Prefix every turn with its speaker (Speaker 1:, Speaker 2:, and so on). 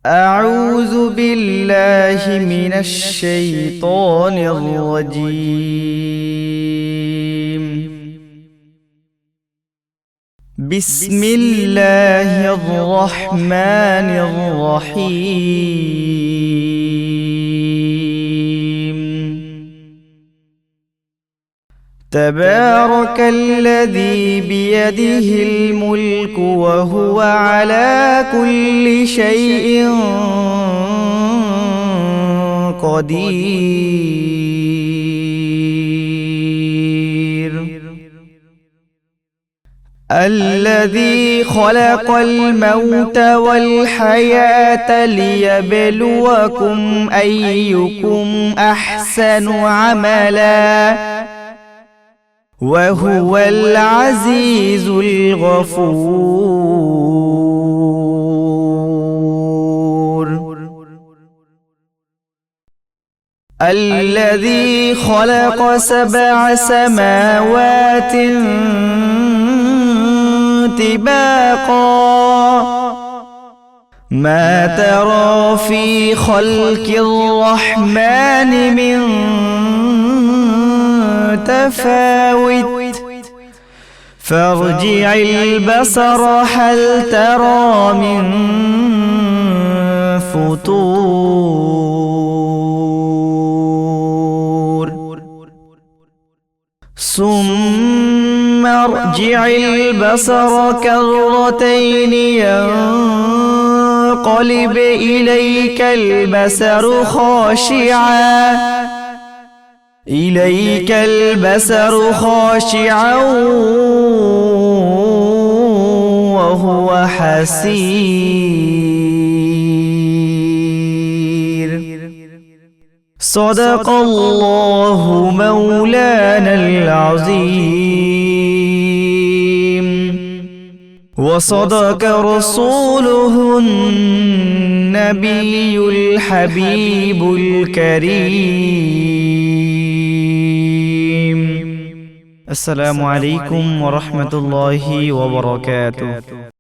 Speaker 1: أعوذ بالله من الشيطان الرجيم. بسم الله الرحمن الرحيم. تبارك الذي بيده الملك وهو على كل شيء قدير. الذي خلق الموت والحياة ليبلوكم أيكم أحسن عملا وهو العزيز الغفور. الذي خلق 7 سماوات طباقا ما ترى في خلق الرحمن من تفاوت فارجع البصر هل ترى من فطور ثم ارجع البصر كرتين ينقلب إليك البصر خاشعا وهو حسير. صدق الله مولانا العظيم وصدق رسوله النبي الحبيب الكريم. السلام عليكم ورحمة الله وبركاته.